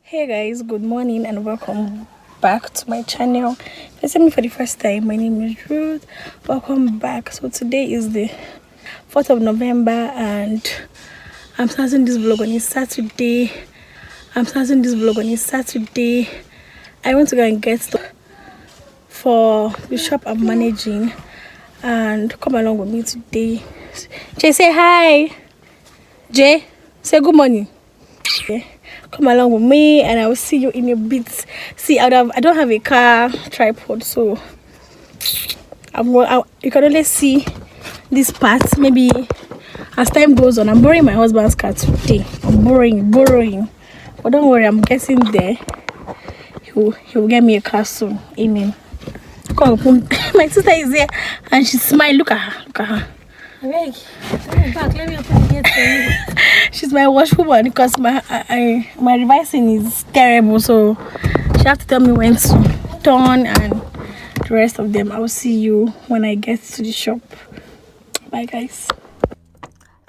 Hey guys, good morning and welcome back to my channel. If you see me for the first time, my name is Ruth. Welcome back. So today is the 4th of November and I'm starting this vlog on a Saturday. I want to go and get stuff for the shop I'm managing and come along with me today. Jay, say hi. Jay, say good morning. Yeah. Come along with me and I will see you in a bit. See, I don't have a car tripod, so you can only see this part. Maybe as time goes on, I'm borrowing my husband's car today. I'm borrowing, but don't worry, I'm getting there. He will get me a car soon. Amen. Come on, my sister is here and she's smiling. Look at her. Wait, back. Let me open the gate for you. She's my watchwoman because my revising is terrible, so she have to tell me when to turn and the rest of them. I will see you when I get to the shop. Bye guys.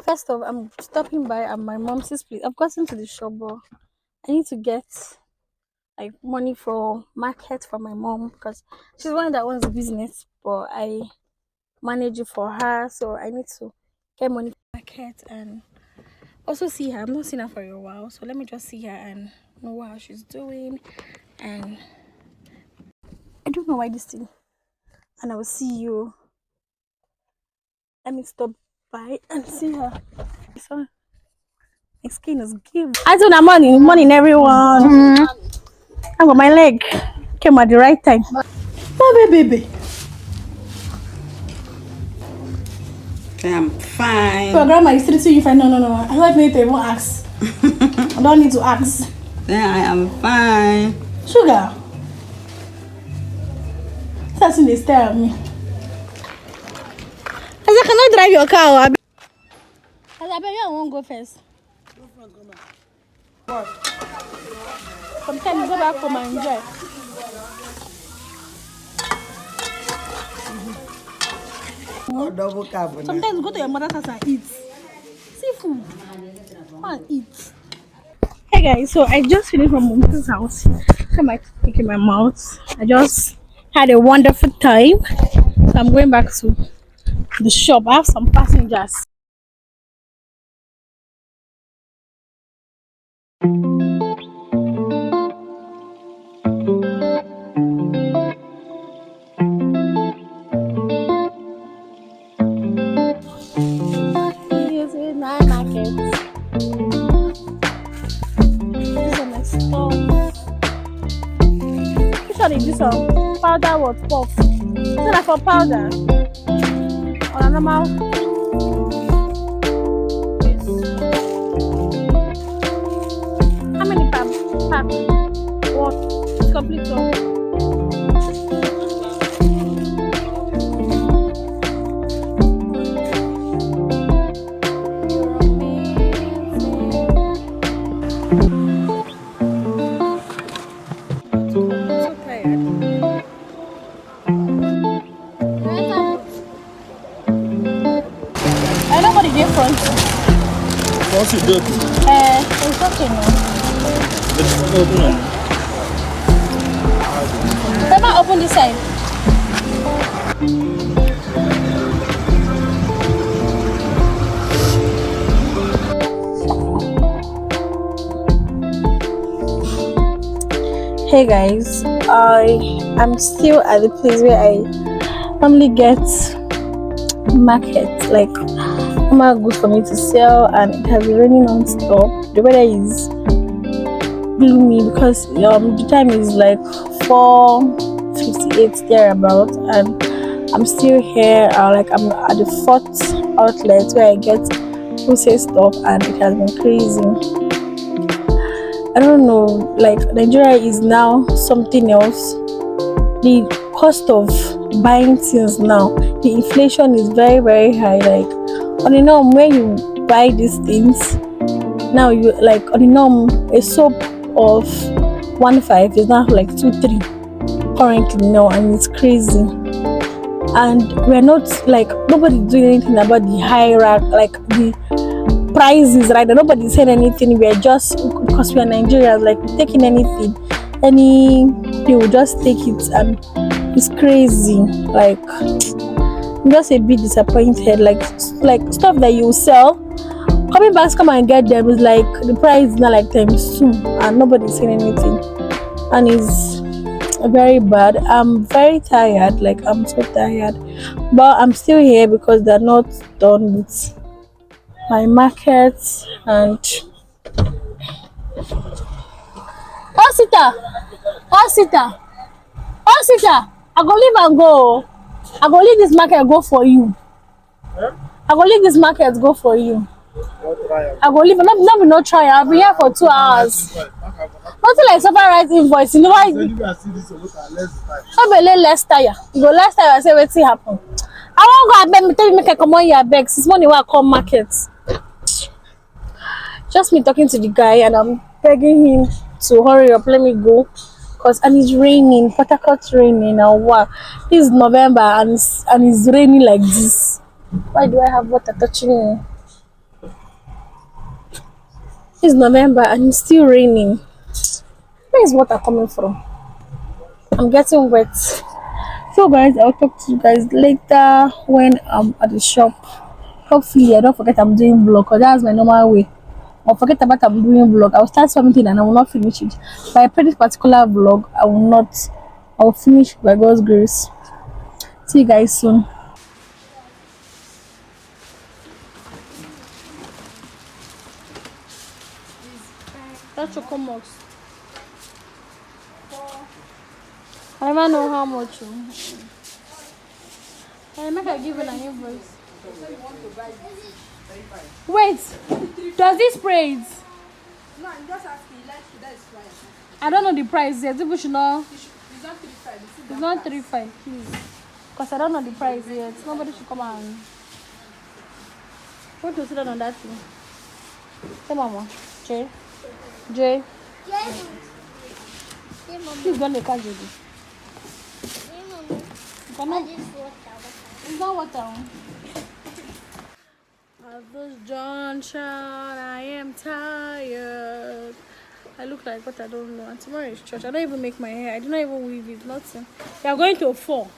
First off, I'm stopping by at my mom's place. I've gotten to the shop, but I need to get like money for market for my mom because she's one that owns the business, but I manage it for her, so I need to get money for market and also see her. I'm not seeing her for a while, so let me just see her and know how she's doing. And I don't know why this thing. And I will see you. Let me stop by and see her. So my skin is give. I don't know, morning everyone. I got my leg. Came at the right time. Baby. I'm fine. Your grandma is treating you fine. No. I don't need to even ask. I don't need to ask. I am fine. Sugar. Something they stare at me. I cannot drive your car. I bet you won't go first. Go front, go back. What? Sometimes go back home and enjoy. Double carbon. Sometimes go to your mother's house and eat. Seafood. Go and eat. Hey guys, so I just finished from mom's house. I might pick in my mouth. I just had a wonderful time. So I'm going back to the shop. I have some passengers. Do some powder what puff. Is that for powder or a normal? How many pack? What? It's complete. Once you do it, it's okay now. let's open it. Never open this side. Hey guys, I'm still at the place where I normally get market, like normal goods for me to sell, and it has been raining non-stop. The weather is gloomy because the time is like 4:58 thereabout, and I'm still here. Like I'm at the 4th outlet where I get wholesale stuff, and it has been crazy. I don't know, like Nigeria is now something else. The cost of buying things now, the inflation is very, very high. Like on the norm, when you buy these things now, you like on the norm, a soap of 1.5 is now like 2.3 currently now, and it's crazy. And we're not like nobody doing anything about the high rack, like the prices right now. Nobody's saying anything. We are just because we are Nigerians, like taking anything, any they will just take it, and it's crazy. Like I'm just a bit disappointed. Like stuff that you sell, coming back to come and get them is like the price is not like times two, and nobody's saying anything, and it's very bad. I'm very tired. Like I'm so tired, but I'm still here because they're not done with my market and Osita, Osita, Osita. I go leave and go. I go leave this market go for you. I go leave this market go for you. I go leave. Not be no try. I'll be here for 2 hours. Nothing like suffer right invoice. You know why? Not be less tire. You go less tire. I say wetin happen. I won't go. I beg me tell you make I come on here beg. Since morning when I come market. Just me talking to the guy and I'm begging him to hurry up, let me go. And it's raining, Port Harcourt's raining now. Wow. This is November and it's raining like this. Why do I have water touching me? It's November and it's still raining. Where is water coming from? I'm getting wet. So guys, I'll talk to you guys later when I'm at the shop. Hopefully I don't forget I'm doing vlog because that's my normal way. I'll forget about I'm doing vlog. I'll start something and I will not finish it. But I pray this particular vlog, I will finish by God's grace. See you guys soon. That's Chocomox. I never know how much. I make I give you an invoice. Wait, does this praise? No, I'm just asking. Like that is fine. I don't know the price yet. People should know. It's not 3.5. It's not 3.5, please. Because I don't know the price yet. Nobody should come and want to sit down on that thing. Hey, Mama. Jay. Jay. Please don't make us do this. It's not water. At this junction, I am tired. I look like what I don't know. And tomorrow is church. I don't even make my hair. I do not even weave it. Nothing. We are going to 4.